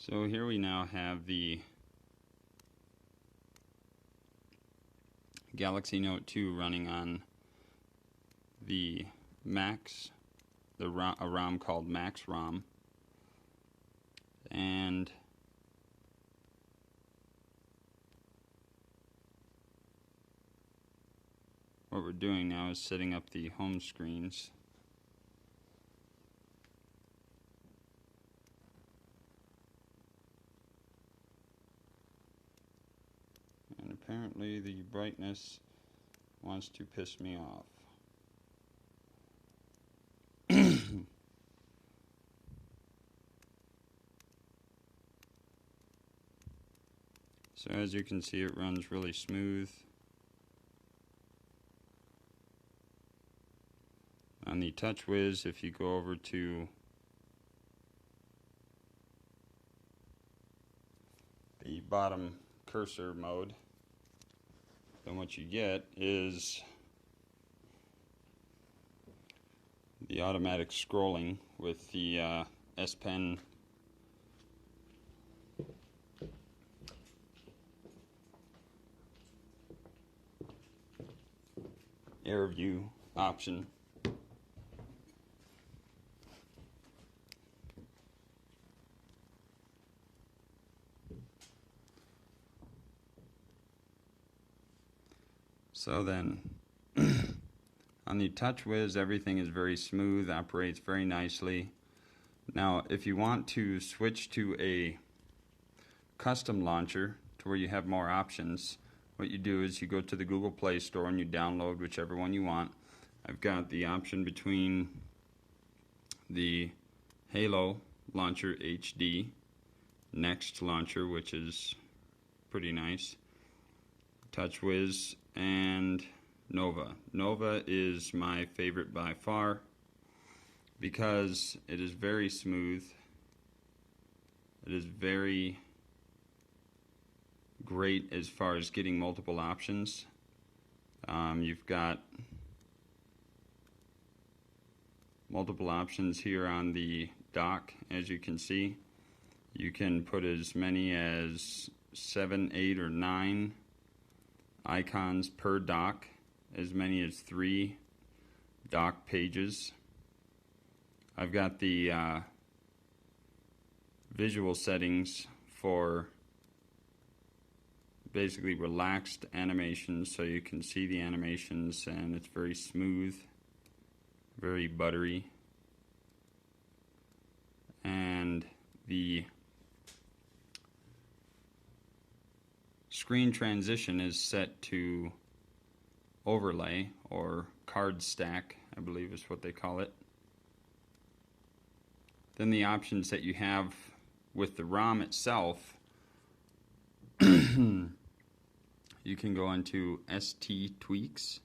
So here we now have the Galaxy Note 2 running on the Macks, a ROM called Macks ROM, and what we're doing now is setting up the home screens. And apparently the brightness wants to piss me off. So as you can see, it runs really smooth. On the TouchWiz, if you go over to the bottom cursor mode, then what you get is the automatic scrolling with the S Pen Air View option. So then, on the TouchWiz, everything is very smooth, operates very nicely. Now, if you want to switch to a custom launcher to where you have more options, what you do is you go to the Google Play Store and you download whichever one you want. I've got the option between the Halo Launcher HD, Next Launcher, which is pretty nice, TouchWiz, and Nova. Nova is my favorite by far because it is very smooth. It is very great as far as getting multiple options. You've got multiple options here on the dock, as you can see. You can put as many as 7, 8, or 9 icons per dock, as many as 3 dock pages. I've got the visual settings for basically relaxed animations, so you can see the animations and it's very smooth, very buttery. And the screen transition is set to overlay, or card stack, I believe is what they call it. Then the options that you have with the ROM itself, you can go into S-Tweaks,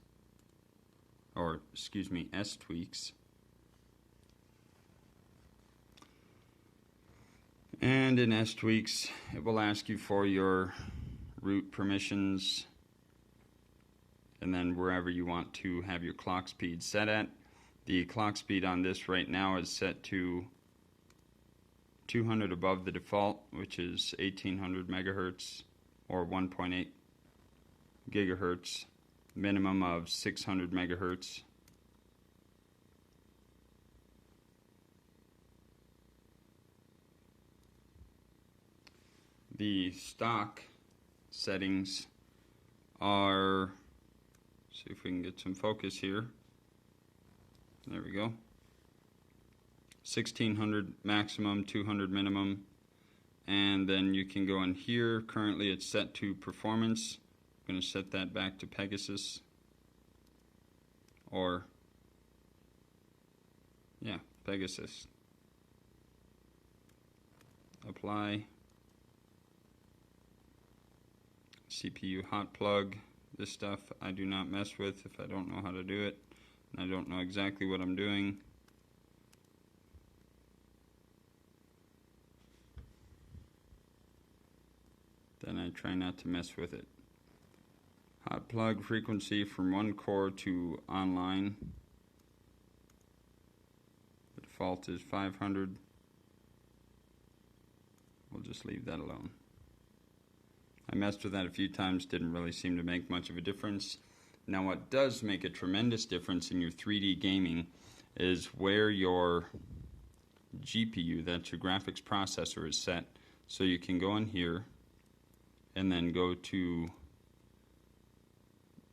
and in S-Tweaks it will ask you for your root permissions and then wherever you want to have your clock speed set at. The clock speed on this right now is set to 200 above the default, which is 1800 megahertz or 1.8 gigahertz, minimum of 600 megahertz. The stock settings are, see if we can get some focus here. There we go. 1600 maximum, 200 minimum, and then you can go in here. Currently it's set to performance. I'm going to set that back to Pegasus, or yeah, Pegasus. Apply. CPU hot plug. This stuff I do not mess with if I don't know how to do it and I don't know exactly what I'm doing. Then I try not to mess with it. Hot plug frequency from 1 core to online. The default is 500. We'll just leave that alone. I messed with that a few times, didn't really seem to make much of a difference. Now what does make a tremendous difference in your 3D gaming is where your GPU, that's your graphics processor, is set. So you can go in here and then go to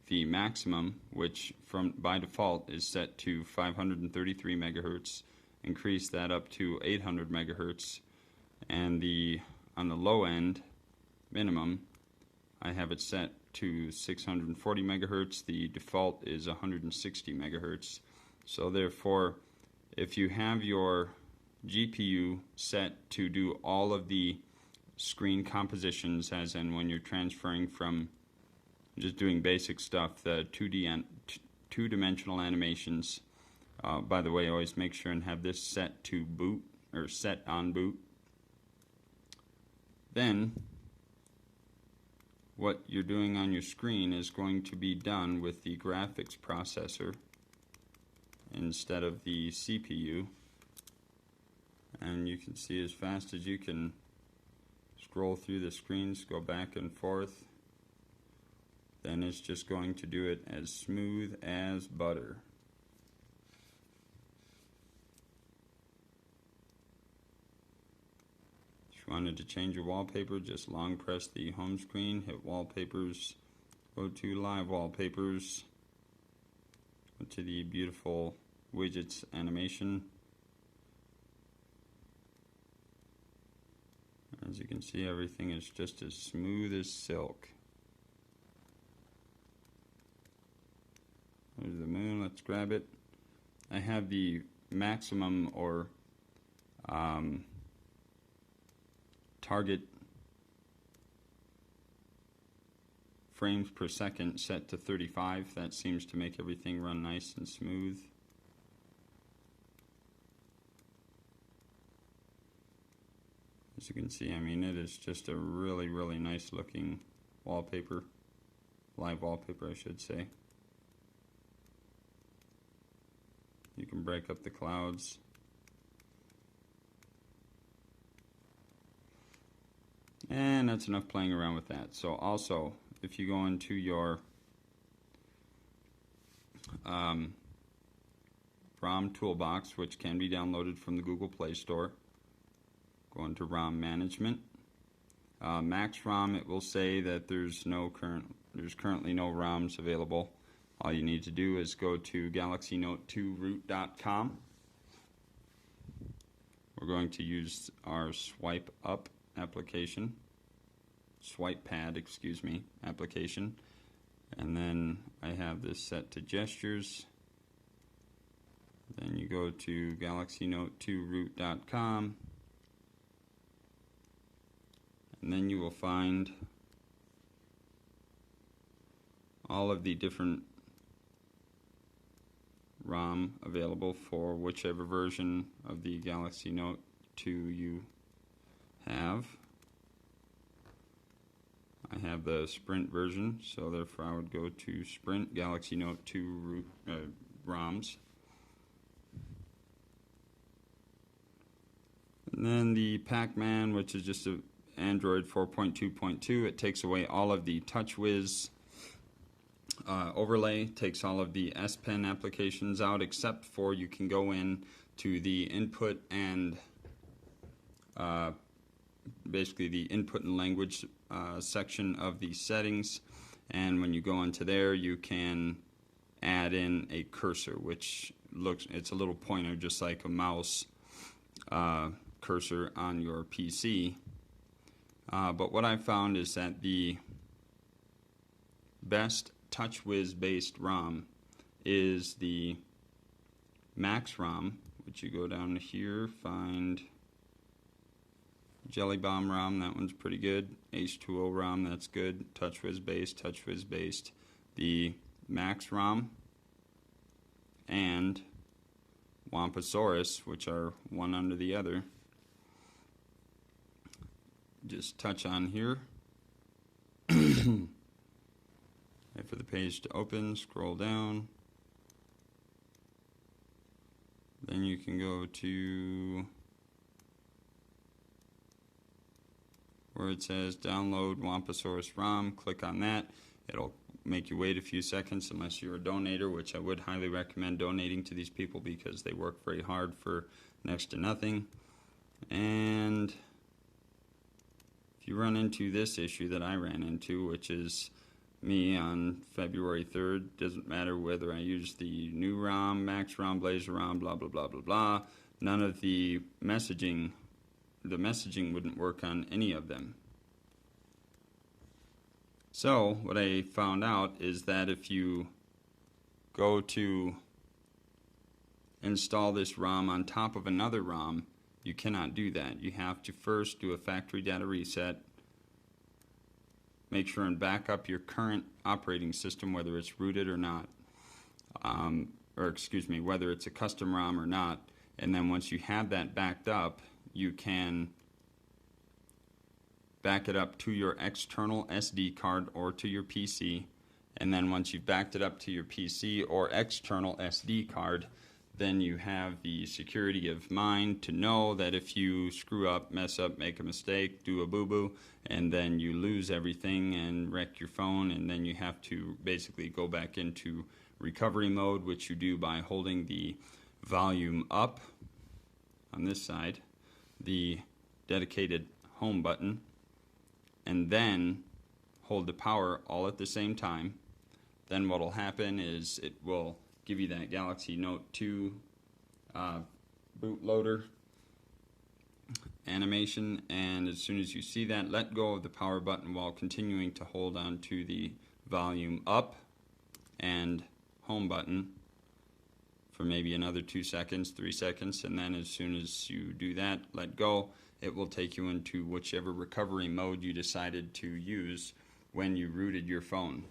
the maximum, which by default is set to 533 megahertz. Increase that up to 800 megahertz, and on the low end minimum I have it set to 640 megahertz. The default is 160 megahertz. So therefore, if you have your GPU set to do all of the screen compositions, as in when you're transferring from just doing basic stuff, the two-dimensional animations. By the way, always make sure and have this set to boot, or set on boot. Then what you're doing on your screen is going to be done with the graphics processor instead of the CPU. And you can see as fast as you can scroll through the screens, go back and forth, then it's just going to do it as smooth as butter. If you wanted to change your wallpaper, just long press the home screen, hit wallpapers, go to live wallpapers, go to the beautiful widgets animation. As you can see, everything is just as smooth as silk. There's the moon, let's grab it. I have the maximum or target frames per second set to 35. That seems to make everything run nice and smooth. As you can see, I mean, it is just a really, really nice looking wallpaper. Live wallpaper, I should say. You can break up the clouds. And that's enough playing around with that. So also, if you go into your ROM toolbox, which can be downloaded from the Google Play Store, go into ROM management. Macks ROM, it will say that there's currently no ROMs available. All you need to do is go to galaxynote2root.com. We're going to use our swipe up application, swipe pad, excuse me, application. And then I have this set to gestures. Then you go to galaxynote2root.com, and then you will find all of the different ROM available for whichever version of the Galaxy Note 2 you have. I have the Sprint version, so therefore I would go to Sprint Galaxy Note 2 ROMs. And then the Pac-Man, which is just a Android 4.2.2. It takes away all of the TouchWiz overlay, takes all of the S Pen applications out, except for you can go in to the input and basically the input and language section of the settings, and when you go into there you can add in a cursor, which it's a little pointer just like a mouse cursor on your PC. But what I found is that the best TouchWiz based ROM is the Macks ROM, which you go down here, find Jelly Bomb ROM, that one's pretty good. H2O ROM, that's good. TouchWiz based. The Macks ROM and Whompasaurus, which are one under the other. Just touch on here. Wait for the page to open, scroll down. Then you can go to where it says download Whomposaurus ROM. Click on that. It'll make you wait a few seconds unless you're a donator, which I would highly recommend donating to these people because they work very hard for next to nothing. And if you run into this issue that I ran into, which is me on February 3rd, doesn't matter whether I use the new ROM, Macks ROM, Blazer ROM, blah blah blah blah blah, none of the messaging wouldn't work on any of them. So what I found out is that if you go to install this ROM on top of another ROM, you cannot do that. You have to first do a factory data reset, make sure and back up your current operating system, whether it's rooted or not, whether it's a custom ROM or not, and then once you have that backed up, you can back it up to your external SD card or to your PC, and then once you've backed it up to your PC or external SD card, then you have the security of mind to know that if you screw up, mess up, make a mistake, do a boo-boo, and then you lose everything and wreck your phone, and then you have to basically go back into recovery mode, which you do by holding the volume up on this side, the dedicated home button, and then hold the power all at the same time. Then what will happen is it will give you that Galaxy Note 2 bootloader animation, and as soon as you see that, let go of the power button while continuing to hold on to the volume up and home button for maybe another 2 seconds, 3 seconds, and then as soon as you do that, let go. It will take you into whichever recovery mode you decided to use when you rooted your phone.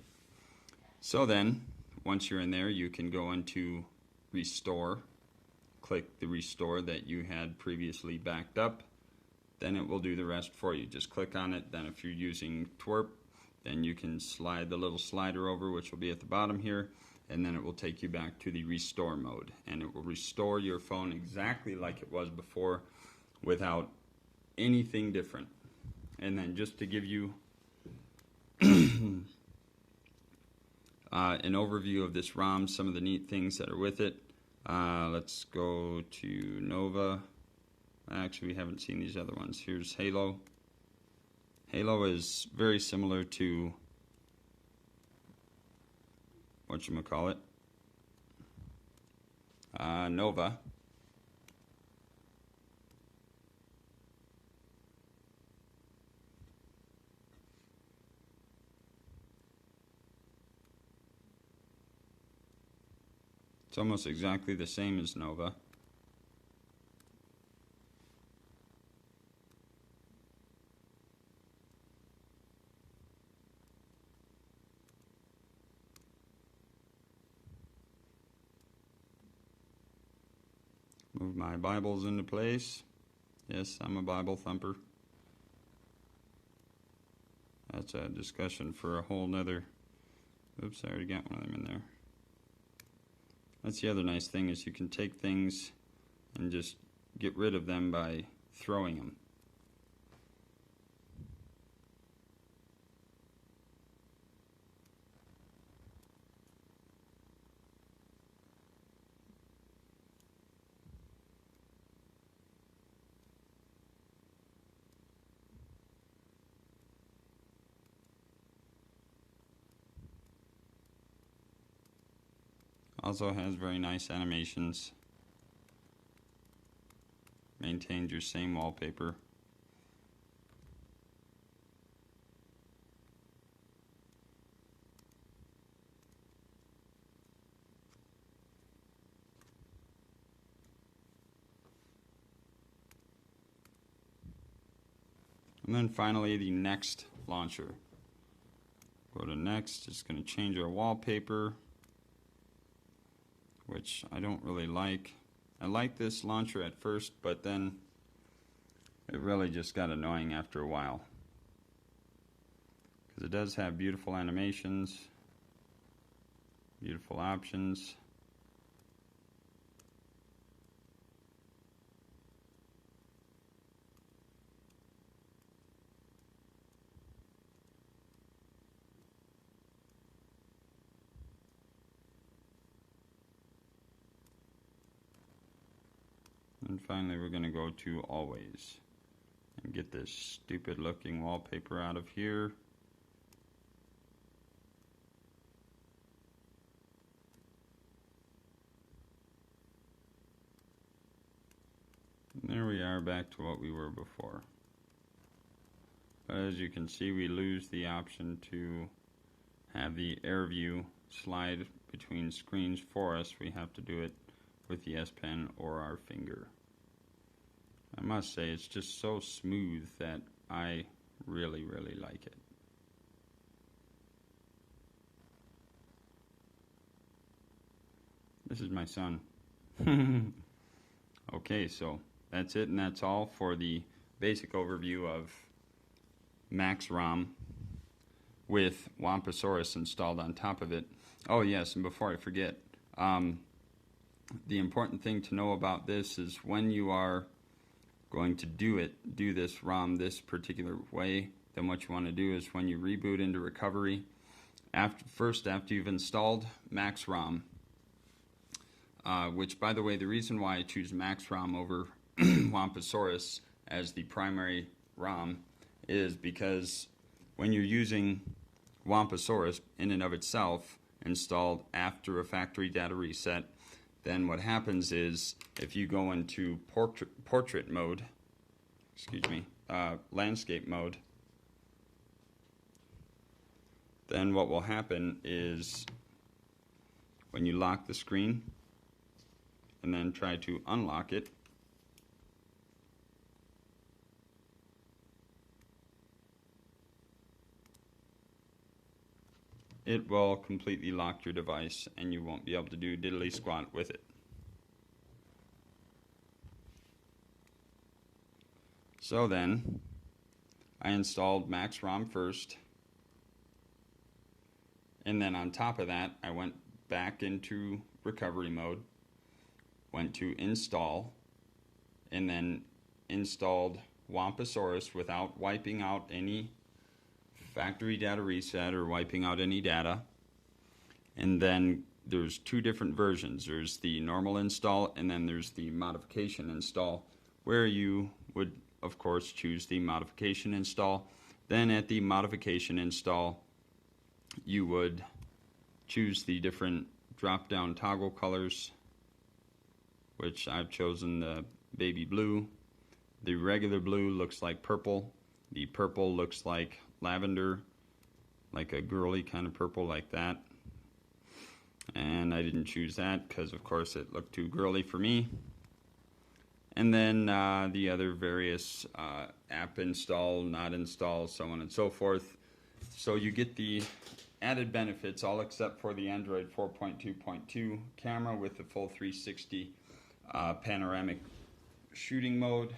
So then, once you're in there, you can go into Restore, click the Restore that you had previously backed up, then it will do the rest for you. Just click on it. Then if you're using twerp, then you can slide the little slider over, which will be at the bottom here, and then it will take you back to the Restore mode, and it will restore your phone exactly like it was before without anything different. And then just to give you an overview of this ROM, some of the neat things that are with it. Let's go to Nova. Actually, we haven't seen these other ones. Here's Halo. Halo is very similar to whatchamacallit, Nova. It's almost exactly the same as Nova. Move my Bibles into place. Yes, I'm a Bible thumper. That's a discussion for a whole nother. Oops, I already got one of them in there. That's the other nice thing, is you can take things and just get rid of them by throwing them. Also has very nice animations. Maintains your same wallpaper. And then finally the Next launcher. Go to Next, it's going to change our wallpaper, which I don't really like. I like this launcher at first, but then it really just got annoying after a while. Because it does have beautiful animations, beautiful options. And finally we're going to go to always and get this stupid looking wallpaper out of here. And there we are, back to what we were before. But as you can see, we lose the option to have the air view slide between screens for us. We have to do it with the S Pen or our finger. I must say, it's just so smooth that I really, really like it. This is my son. Okay, so that's it, and that's all for the basic overview of Macks ROM with Whomposaurus installed on top of it. Oh yes, and before I forget, the important thing to know about this is when you are going to do this ROM this particular way, then what you want to do is when you reboot into recovery, after you've installed Macks ROM, which by the way, the reason why I choose Macks ROM over Whomposaurus as the primary ROM is because when you're using Whomposaurus in and of itself installed after a factory data reset, then what happens is if you go into portrait mode, landscape mode, then what will happen is when you lock the screen and then try to unlock it, it will completely lock your device and you won't be able to do diddly squat with it. So then, I installed Macks ROM first, and then on top of that, I went back into recovery mode, went to install, and then installed Whomposaurus without wiping out any factory data reset or wiping out any data. And then there's two different versions. There's the normal install and then there's the modification install, where you would of course choose the modification install. Then at the modification install you would choose the different drop down toggle colors, which I've chosen the baby blue. The regular blue looks like purple. The purple looks like lavender, like a girly kind of purple like that. And I didn't choose that because of course it looked too girly for me. And then the other various app install, not install, so on and so forth. So you get the added benefits, all except for the Android 4.2.2 camera with the full 360 panoramic shooting mode.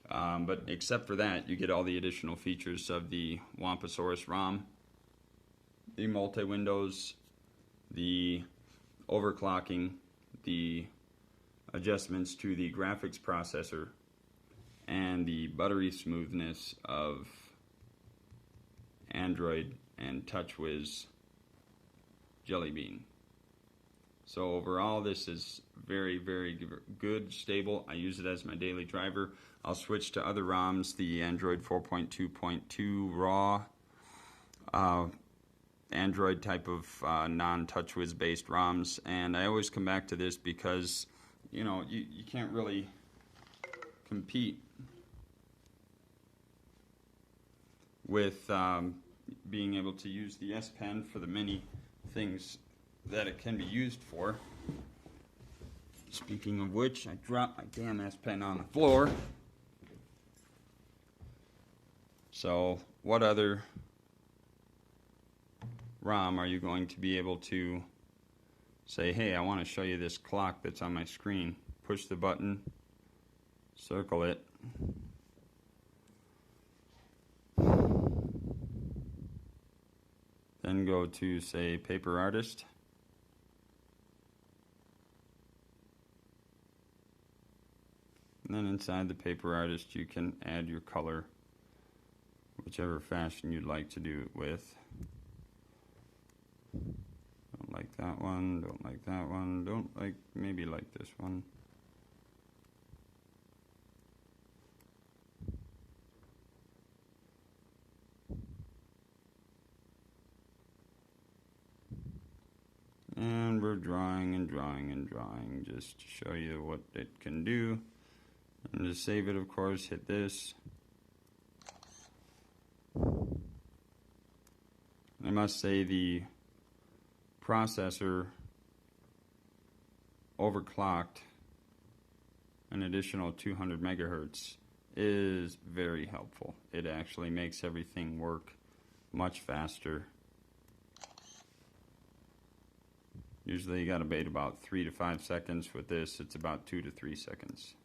But except for that, you get all the additional features of the Whomposaurus ROM, the multi-windows, the overclocking, the adjustments to the graphics processor, and the buttery smoothness of Android and TouchWiz Jelly Bean. So overall, this is very, very good, stable. I use it as my daily driver. I'll switch to other ROMs, the Android 4.2.2 raw, Android type of non-TouchWiz based ROMs, and I always come back to this because you know you can't really compete with being able to use the S Pen for the many things that it can be used for. Speaking of which, I dropped my damn S Pen on the floor. So what other ROM are you going to be able to say, hey, I want to show you this clock that's on my screen? Push the button, circle it, then go to, say, Paper Artist, and then inside the Paper Artist you can add your color, whichever fashion you'd like to do it with. Don't like that one, don't like that one, don't like, maybe like this one. And we're drawing and drawing and drawing just to show you what it can do. And to save it, of course, hit this. I must say the processor overclocked an additional 200 megahertz is very helpful. It actually makes everything work much faster. Usually you gotta wait about 3 to 5 seconds. With this, it's about 2 to 3 seconds.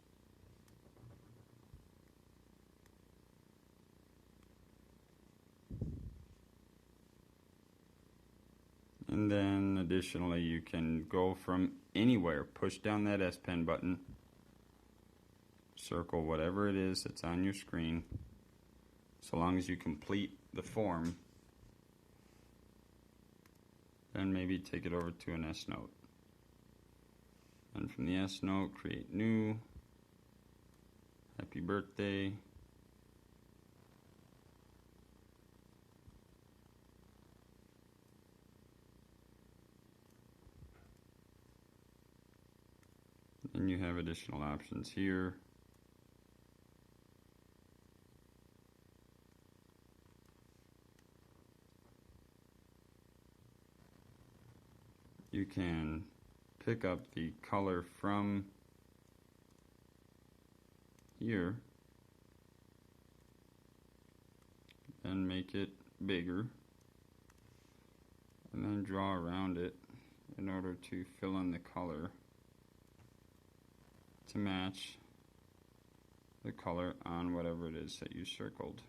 And then additionally, you can go from anywhere. Push down that S Pen button. Circle whatever it is that's on your screen. So long as you complete the form, then maybe take it over to an S Note. And from the S Note, create new. Happy birthday. And you have additional options here. You can pick up the color from here and make it bigger, and then draw around it in order to fill in the color to match the color on whatever it is that you circled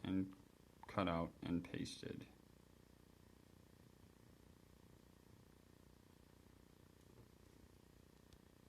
and cut out and pasted.